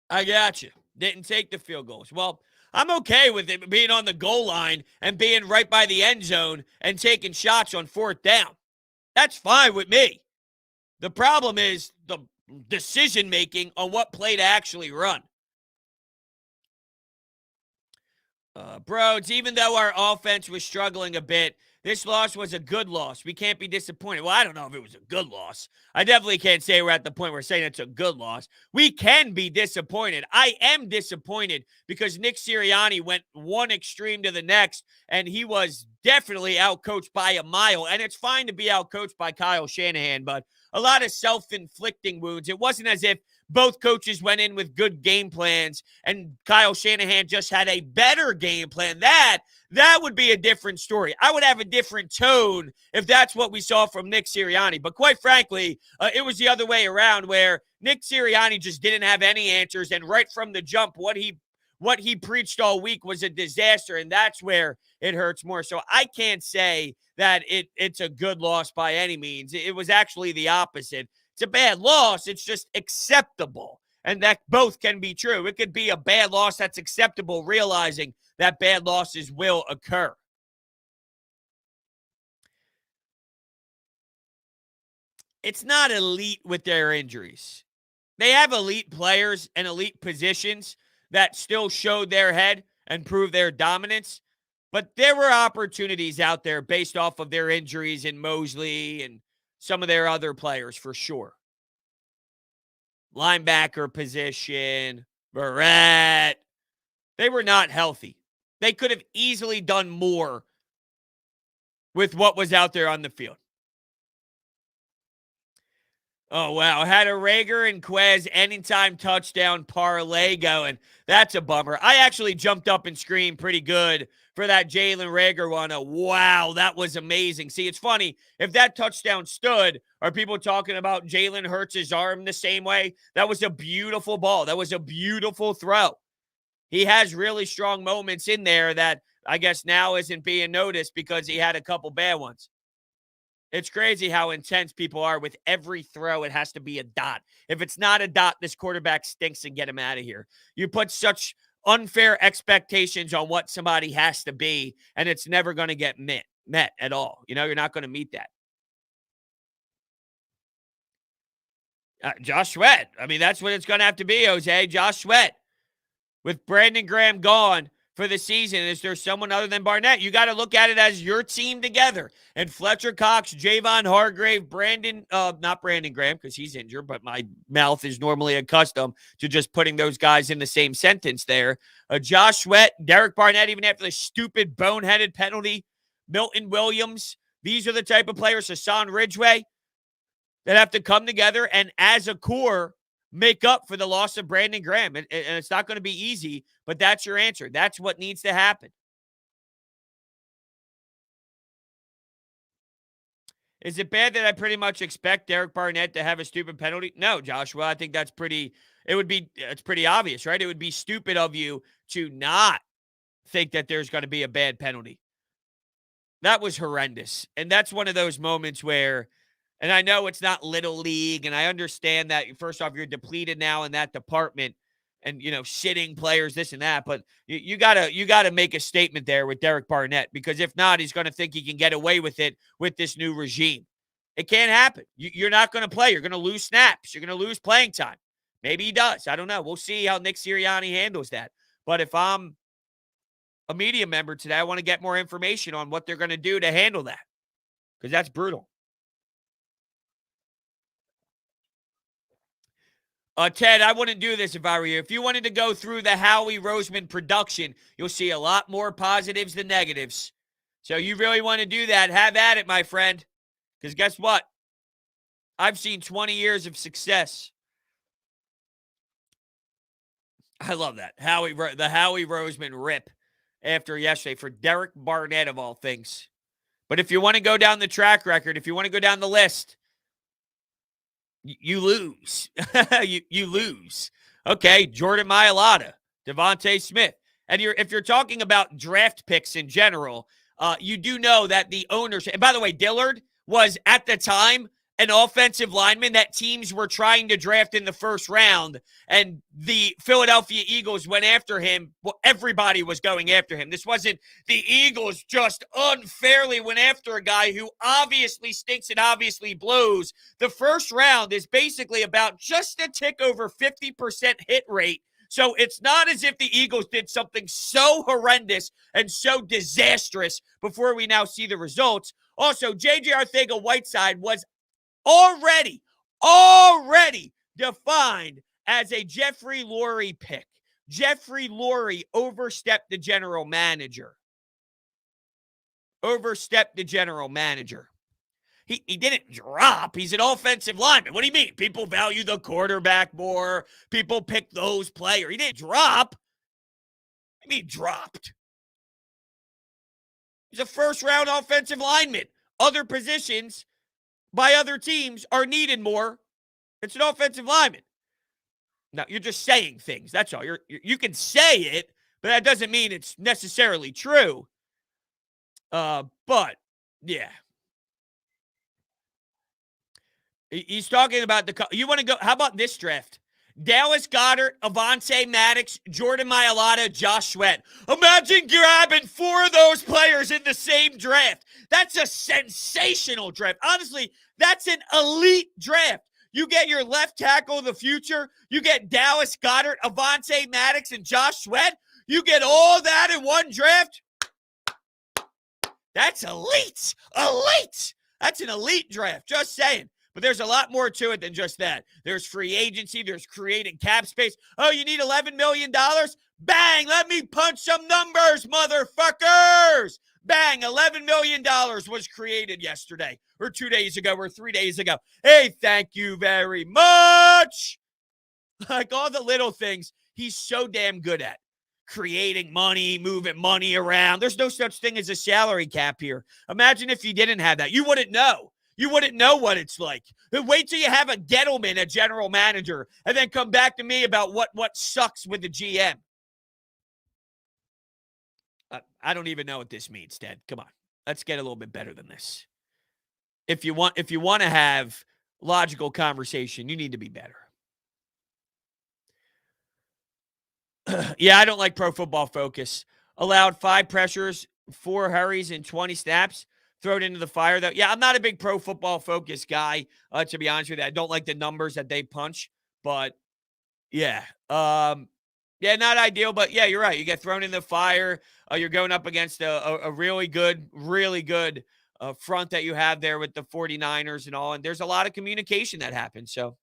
I got you. Didn't take the field goals. Well, I'm okay with it being on the goal line and being right by the end zone and taking shots on fourth down. That's fine with me. The problem is the decision making on what play to actually run. Bros, even though our offense was struggling a bit, this loss was a good loss. We can't be disappointed. Well, I don't know if it was a good loss. I definitely can't say we're at the point where we're saying it's a good loss. We can be disappointed. I am disappointed because Nick Sirianni went one extreme to the next, and he was definitely outcoached by a mile. And it's fine to be outcoached by Kyle Shanahan, but a lot of self-inflicting wounds. It wasn't as if both coaches went in with good game plans and Kyle Shanahan just had a better game plan. That would be a different story. I would have a different tone if that's what we saw from Nick Sirianni. But quite frankly, it was the other way around where Nick Sirianni just didn't have any answers. And right from the jump, what he preached all week was a disaster. And that's where it hurts more. So I can't say that it's a good loss by any means. It was actually the opposite. It's a bad loss. It's just acceptable. And that both can be true. It could be a bad loss that's acceptable, realizing that bad losses will occur. It's not elite with their injuries. They have elite players and elite positions that still showed their head and proved their dominance. But there were opportunities out there based off of their injuries in Mosley and some of their other players for sure. Linebacker position, Barrett. They were not healthy. They could have easily done more with what was out there on the field. Oh, wow. Had a Rager and Quez anytime touchdown parlay going. That's a bummer. I actually jumped up and screamed pretty good for that Jalen Rager one. Wow, that was amazing. See, it's funny. If that touchdown stood, are people talking about Jalen Hurts' arm the same way? That was a beautiful ball. That was a beautiful throw. He has really strong moments in there that I guess now isn't being noticed because he had a couple bad ones. It's crazy how intense people are with every throw. It has to be a dot. If it's not a dot, this quarterback stinks and get him out of here. You put such unfair expectations on what somebody has to be, and it's never going to get met at all. You know, you're not going to meet that. Josh Sweat. I mean, that's what it's going to have to be, Jose. Josh Sweat. With Brandon Graham gone for the season, is there someone other than Barnett? You got to look at it as your team together. And Fletcher Cox, Javon Hargrave, not Brandon Graham because he's injured, but my mouth is normally accustomed to just putting those guys in the same sentence there. Josh Sweat, Derek Barnett, even after the stupid boneheaded penalty, Milton Williams. These are the type of players, Hassan Ridgeway, that have to come together and as a core make up for the loss of Brandon Graham. And it's not going to be easy, but that's your answer. That's what needs to happen. Is it bad that I pretty much expect Derek Barnett to have a stupid penalty? No, Joshua. I think it's pretty obvious, right? It would be stupid of you to not think that there's going to be a bad penalty. That was horrendous. And that's one of those moments where, and I know it's not little league, and I understand that, first off, you're depleted now in that department and, sitting players, this and that, but you gotta make a statement there with Derek Barnett, because if not, he's going to think he can get away with it with this new regime. It can't happen. You're not going to play. You're going to lose snaps. You're going to lose playing time. Maybe he does. I don't know. We'll see how Nick Sirianni handles that. But if I'm a media member today, I want to get more information on what they're going to do to handle that, because that's brutal. Ted, I wouldn't do this if I were you. If you wanted to go through the Howie Roseman production, you'll see a lot more positives than negatives. So you really want to do that, have at it, my friend. Because guess what? I've seen 20 years of success. I love that. The Howie Roseman rip after yesterday for Derek Barnett of all things. But if you want to go down the track record, if you want to go down the list, you lose. you lose. Okay, Jordan Mailata, Devontae Smith, And if you're talking about draft picks in general, you do know that the ownership, and by the way, Dillard was at the time an offensive lineman that teams were trying to draft in the first round, and the Philadelphia Eagles went after him. Well, everybody was going after him. This wasn't the Eagles just unfairly went after a guy who obviously stinks and obviously blows. The first round is basically about just a tick over 50% hit rate. So it's not as if the Eagles did something so horrendous and so disastrous before we now see the results. Also, J.J. Arcega-Whiteside was already defined as a Jeffrey Lurie pick. Jeffrey Lurie overstepped the general manager. He didn't drop. He's an offensive lineman. What do you mean? People value the quarterback more. People pick those players. He didn't drop. What do you mean dropped? He's a first-round offensive lineman. Other positions by other teams are needed more. It's an offensive lineman. Now, you're just saying things. That's all. You can say it, but that doesn't mean it's necessarily true. But, yeah. He's talking about you want to go, how about this draft? Dallas Goedert, Avonte Maddox, Jordan Mailata, Josh Sweat. Imagine grabbing 4 of those players in the same draft. That's a sensational draft. Honestly, that's an elite draft. You get your left tackle of the future. You get Dallas Goedert, Avonte Maddox, and Josh Sweat. You get all that in one draft. That's elite. That's an elite draft. Just saying. But there's a lot more to it than just that. There's free agency. There's creating cap space. Oh, you need $11 million? Bang! Let me punch some numbers, motherfuckers! Bang! $11 million was created yesterday, or 2 days ago, or 3 days ago. Hey, thank you very much! Like all the little things he's so damn good at. Creating money, moving money around. There's no such thing as a salary cap here. Imagine if you didn't have that. You wouldn't know. You wouldn't know what it's like. Wait till you have a Gettleman, a general manager, and then come back to me about what sucks with the GM. I don't even know what this means, Ted. Come on. Let's get a little bit better than this. If you want to have logical conversation, you need to be better. Yeah, I don't like Pro Football Focus. Allowed 5 pressures, 4 hurries, and 20 snaps. Throw it into the fire, though. Yeah, I'm not a big Pro Football Focus guy, to be honest with you. I don't like the numbers that they punch, but yeah. Yeah, not ideal, but yeah, you're right. You get thrown in the fire. You're going up against a really good front that you have there with the 49ers and all, and there's a lot of communication that happens, so.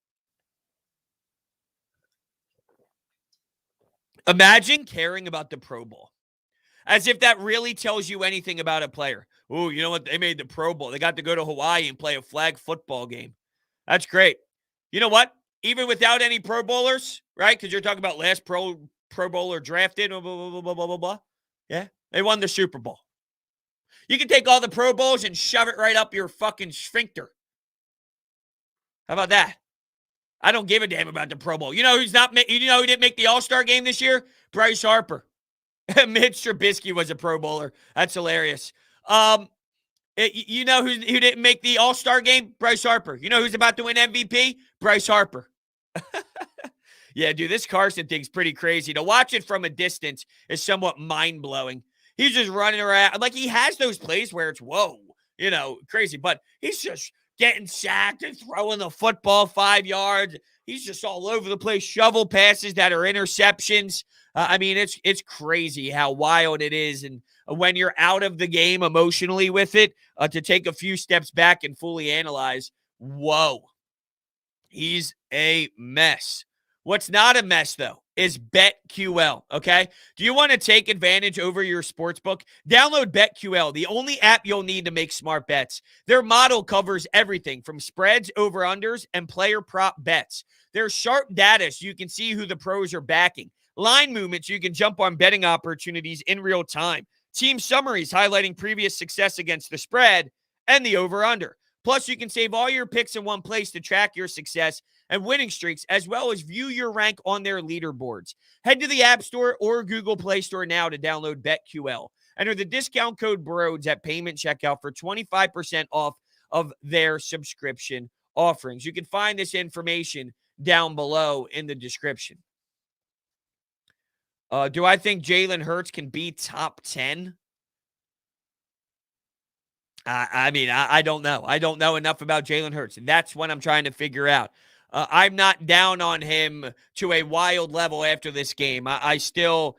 Imagine caring about the Pro Bowl. As if that really tells you anything about a player. Oh, you know what? They made the Pro Bowl. They got to go to Hawaii and play a flag football game. That's great. You know what? Even without any Pro Bowlers, right? Because you're talking about last Pro Bowler drafted, blah, blah, blah, blah, blah, blah, blah. Yeah, they won the Super Bowl. You can take all the Pro Bowls and shove it right up your fucking sphincter. How about that? I don't give a damn about the Pro Bowl. You know who didn't make the All-Star game this year? Bryce Harper. Mitch Trubisky was a Pro Bowler. That's hilarious. You know who didn't make the All-Star game? Bryce Harper. You know who's about to win MVP? Bryce Harper. Yeah, dude, this Carson thing's pretty crazy. To watch it from a distance is somewhat mind-blowing. He's just running around. Like, he has those plays where it's, whoa, crazy. But he's just getting sacked and throwing the football 5 yards. He's just all over the place. Shovel passes that are interceptions. I mean, it's crazy how wild it is. And when you're out of the game emotionally with it, to take a few steps back and fully analyze, whoa, he's a mess. What's not a mess, though, is BetQL, okay? Do you want to take advantage over your sportsbook? Download BetQL, the only app you'll need to make smart bets. Their model covers everything from spreads, over-unders, and player prop bets. There's sharp data so you can see who the pros are backing. Line movements, you can jump on betting opportunities in real time. Team summaries highlighting previous success against the spread and the over-under. Plus, you can save all your picks in one place to track your success. and winning streaks, as well as view your rank on their leaderboards. Head to the App Store or Google Play Store now to download BetQL. Enter the discount code BROADS at payment checkout for 25% off of their subscription offerings. You can find this information down below in the description. Do I think Jalen Hurts can be top 10? I don't know. I don't know enough about Jalen Hurts. And that's what I'm trying to figure out. I'm not down on him to a wild level after this game. I still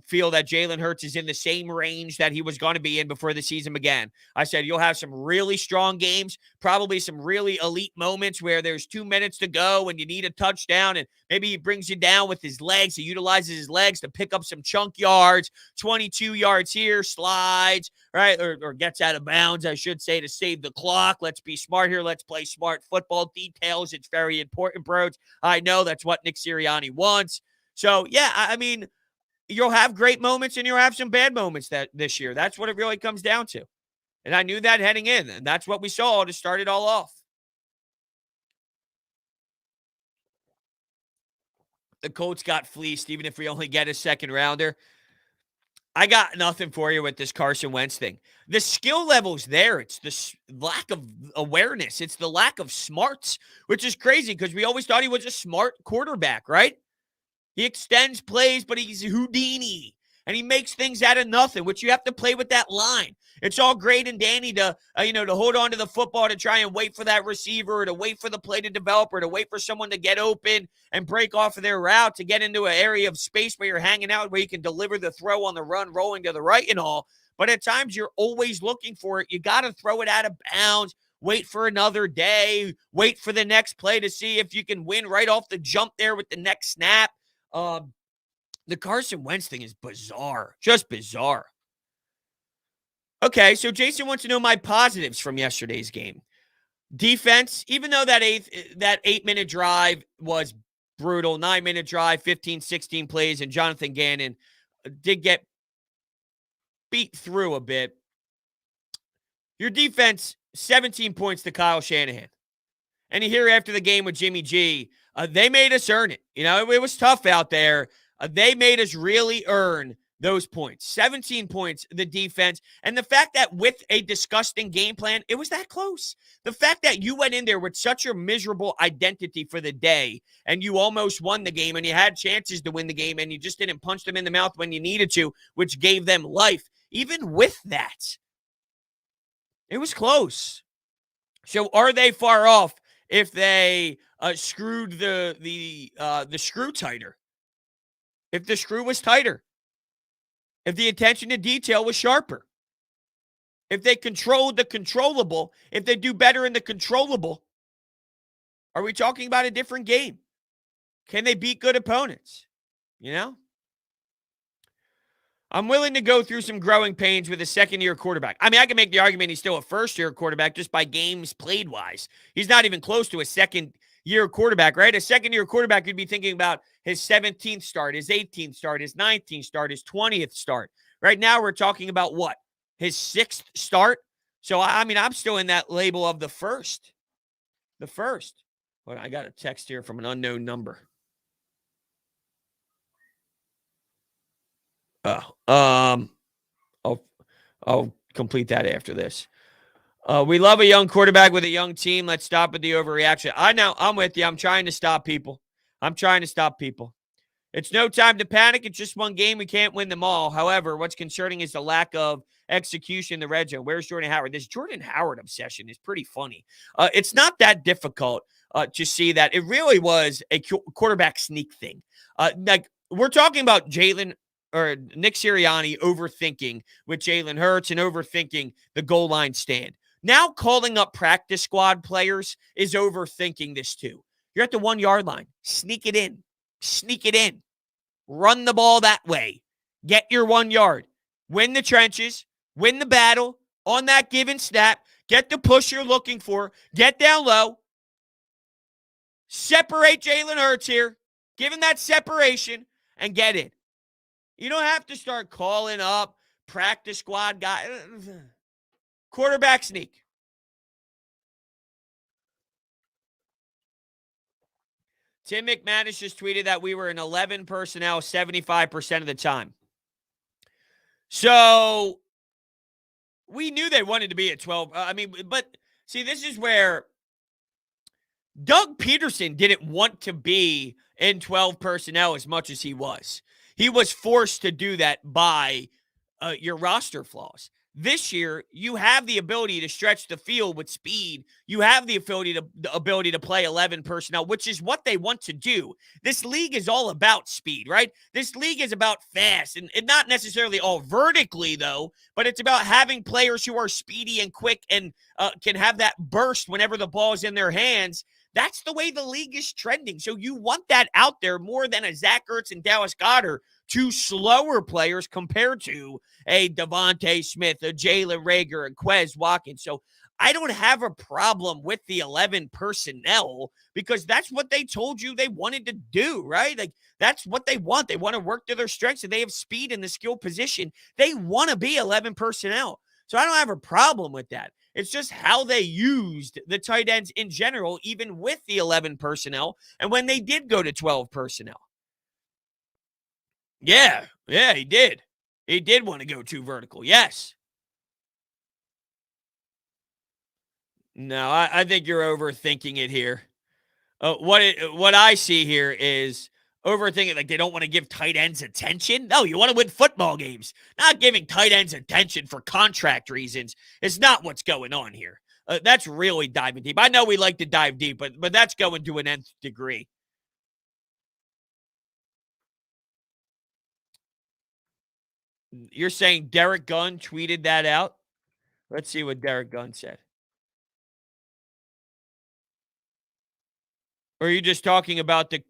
feel that Jalen Hurts is in the same range that he was going to be in before the season began. I said you'll have some really strong games, probably some really elite moments where there's 2 minutes to go and you need a touchdown, and maybe he brings you down with his legs. He utilizes his legs to pick up some chunk yards, 22 yards here, slides, right, or gets out of bounds, I should say, to save the clock. Let's be smart here. Let's play smart football. Details, it's very important, bros. I know that's what Nick Sirianni wants. So, yeah, I mean, you'll have great moments and you'll have some bad moments this year. That's what it really comes down to. And I knew that heading in, and that's what we saw to start it all off. The Colts got fleeced, even if we only get a second rounder. I got nothing for you with this Carson Wentz thing. The skill level's there. It's the lack of awareness. It's the lack of smarts, which is crazy because we always thought he was a smart quarterback, right? He extends plays, but he's Houdini, and he makes things out of nothing, which you have to play with that line. It's all great and dandy to hold on to the football, to try and wait for that receiver, or to wait for the play to develop, or to wait for someone to get open and break off of their route, to get into an area of space where you're hanging out, where you can deliver the throw on the run, rolling to the right and all. But at times you're always looking for it. You got to throw it out of bounds. Wait for another day. Wait for the next play to see if you can win right off the jump there with the next snap. The Carson Wentz thing is bizarre, just bizarre. Okay, so Jason wants to know my positives from yesterday's game. Defense, even though that 8-minute drive was brutal, 9-minute drive, 15, 16 plays, and Jonathan Gannon did get beat through a bit. Your defense, 17 points to Kyle Shanahan. And you hear after the game with Jimmy G, they made us earn it. It was tough out there. They made us really earn those points. 17 points, the defense. And the fact that with a disgusting game plan, it was that close. The fact that you went in there with such a miserable identity for the day, and you almost won the game, and you had chances to win the game, and you just didn't punch them in the mouth when you needed to, which gave them life. Even with that, it was close. So are they far off if they screwed the screw tighter? If the screw was tighter? If the attention to detail was sharper? If they controlled the controllable? If they do better in the controllable? Are we talking about a different game? Can they beat good opponents? I'm willing to go through some growing pains with a second-year quarterback. I mean, I can make the argument he's still a first-year quarterback just by games played-wise. He's not even close to a second-year quarterback, right? A second-year quarterback, you'd be thinking about his 17th start, his 18th start, his 19th start, his 20th start. Right now, we're talking about what? His 6th start? So, I mean, I'm still in that label of the first. The first. Well, I got a text here from an unknown number. I'll complete that after this. We love a young quarterback with a young team. Let's stop with the overreaction. I know. I'm with you. I'm trying to stop people. It's no time to panic. It's just one game. We can't win them all. However, what's concerning is the lack of execution in the red zone. Where's Jordan Howard? This Jordan Howard obsession is pretty funny. It's not that difficult to see that it really was a quarterback sneak thing. We're talking about Jalen or Nick Sirianni overthinking with Jalen Hurts and overthinking the goal line stand. Now calling up practice squad players is overthinking this too. You're at the 1-yard line. Sneak it in. Run the ball that way. Get your 1 yard. Win the trenches. Win the battle on that given snap. Get the push you're looking for. Get down low. Separate Jalen Hurts here. Give him that separation and get in. You don't have to start calling up practice squad guy. Quarterback sneak. Tim McManus just tweeted that we were in 11 personnel 75% of the time. So we knew they wanted to be at 12. But see, this is where Doug Peterson didn't want to be in 12 personnel as much as he was. He was forced to do that by your roster flaws. This year, you have the ability to stretch the field with speed. You have the ability to play 11 personnel, which is what they want to do. This league is all about speed, right? This league is about fast, and not necessarily all vertically, though, but it's about having players who are speedy and quick and can have that burst whenever the ball is in their hands. That's the way the league is trending. So you want that out there more than a Zach Ertz and Dallas Goedert, two slower players compared to a Devontae Smith, a Jalen Reagor, and Quez Watkins. So I don't have a problem with the 11 personnel because that's what they told you they wanted to do, right? Like, that's what they want. They want to work to their strengths, and they have speed in the skill position. They want to be 11 personnel. So I don't have a problem with that. It's just how they used the tight ends in general, even with the 11 personnel, and when they did go to 12 personnel. Yeah, he did. He did want to go too vertical, yes. No, I think you're overthinking it here. What I see here is overthinking, like they don't want to give tight ends attention. No, you want to win football games. Not giving tight ends attention for contract reasons is not what's going on here. That's really diving deep. I know we like to dive deep, but that's going to an nth degree. You're saying Derek Gunn tweeted that out? Let's see what Derek Gunn said. Or are you just talking about the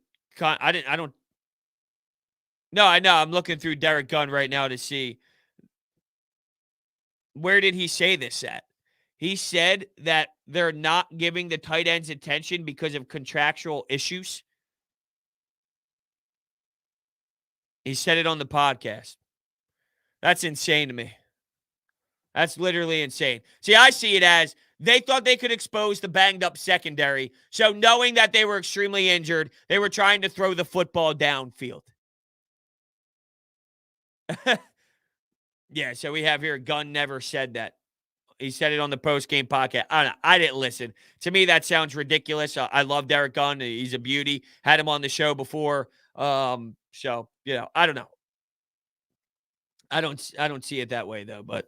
No, I know. I'm looking through Derek Gunn right now to see. Where did he say this at? He said that they're not giving the tight ends attention because of contractual issues. He said it on the podcast. That's insane to me. That's literally insane. See, I see it as they thought they could expose the banged up secondary. So knowing that they were extremely injured, they were trying to throw the football downfield. Yeah, so we have here, Gunn never said that. He said it on the post-game podcast. I don't know. I didn't listen. To me, that sounds ridiculous. I love Derek Gunn. He's a beauty. Had him on the show before. So, I don't know. I don't see it that way, though. But,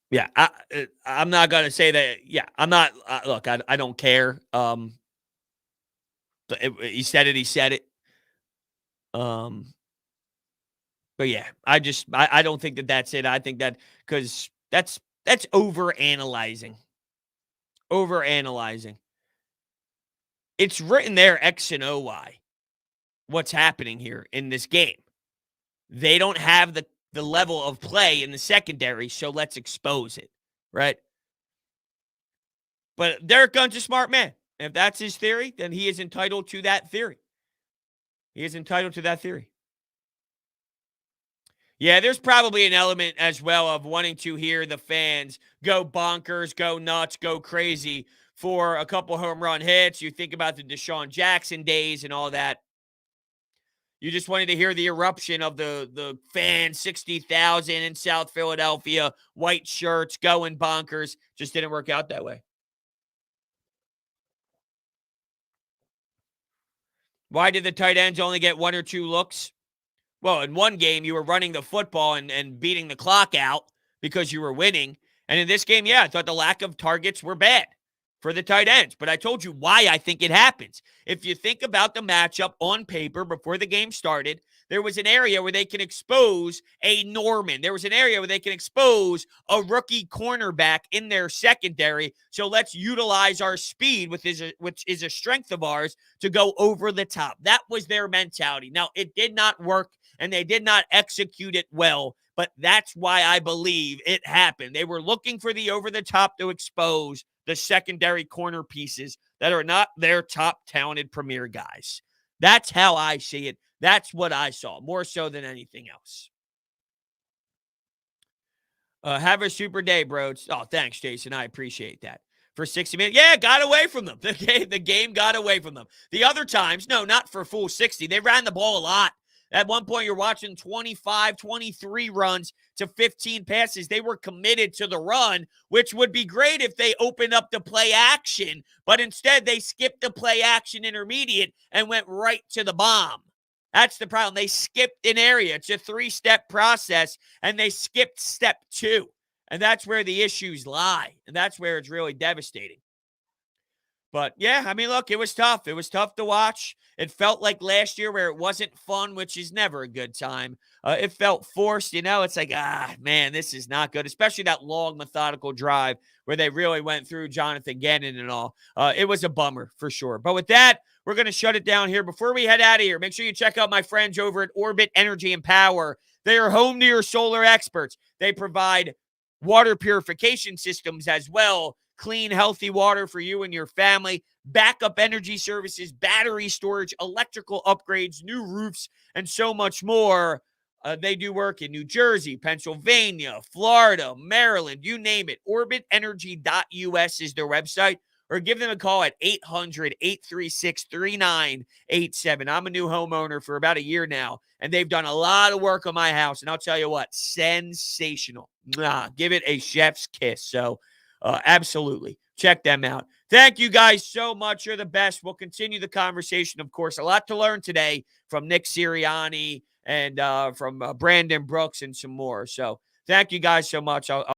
yeah, I'm not going to say that. Yeah, I'm not. Look, I don't care. He said it. He said it. But yeah, I don't think that's it. I think that because that's overanalyzing. Overanalyzing. It's written there X and OY. What's happening here in this game? They don't have the level of play in the secondary, so let's expose it, right? But Derek Gunn's a smart man. If that's his theory, then he is entitled to that theory. He is entitled to that theory. Yeah, there's probably an element as well of wanting to hear the fans go bonkers, go nuts, go crazy for a couple home run hits. You think about the Deshaun Jackson days and all that. You just wanted to hear the eruption of the fans, 60,000 in South Philadelphia, white shirts, going bonkers. Just didn't work out that way. Why did the tight ends only get 1 or 2 looks? Well, in one game, you were running the football and beating the clock out because you were winning. And in this game, yeah, I thought the lack of targets were bad for the tight ends. But I told you why I think it happens. If you think about the matchup on paper before the game started, there was an area where they can expose a Norman. There was an area where they can expose a rookie cornerback in their secondary. So let's utilize our speed, which is a strength of ours, to go over the top. That was their mentality. Now, it did not work, and they did not execute it well. But that's why I believe it happened. They were looking for the over-the-top to expose the secondary corner pieces that are not their top talented premier guys. That's how I see it. That's what I saw, more so than anything else. Have a super day, bros. Oh, thanks, Jason. I appreciate that. for 60 minutes. Yeah, it got away from them. The game got away from them. The other times, no, not for full 60. They ran the ball a lot. At one point, you're watching 25, 23 runs to 15 passes. They were committed to the run, which would be great if they opened up the play action. But instead, they skipped the play action intermediate and went right to the bomb. That's the problem. They skipped an area. It's a 3-step process, and they skipped step 2. And that's where the issues lie. And that's where it's really devastating. But, yeah, I mean, look, it was tough. It was tough to watch. It felt like last year where it wasn't fun, which is never a good time. It felt forced, It's like, man, this is not good, especially that long, methodical drive where they really went through Jonathan Gannon and all. It was a bummer for sure. But with that, we're going to shut it down here. Before we head out of here, make sure you check out my friends over at Orbit Energy and Power. They are home to your solar experts. They provide water purification systems as well, clean, healthy water for you and your family, backup energy services, battery storage, electrical upgrades, new roofs, and so much more. They do work in New Jersey, Pennsylvania, Florida, Maryland, you name it. OrbitEnergy.us is their website, or give them a call at 800-836-3987. I'm a new homeowner for about a year now, and they've done a lot of work on my house, and I'll tell you what, sensational. Give it a chef's kiss. So, absolutely. Check them out. Thank you guys so much. You're the best. We'll continue the conversation, of course. A lot to learn today from Nick Sirianni and from Brandon Brooks and some more. So thank you guys so much. I'll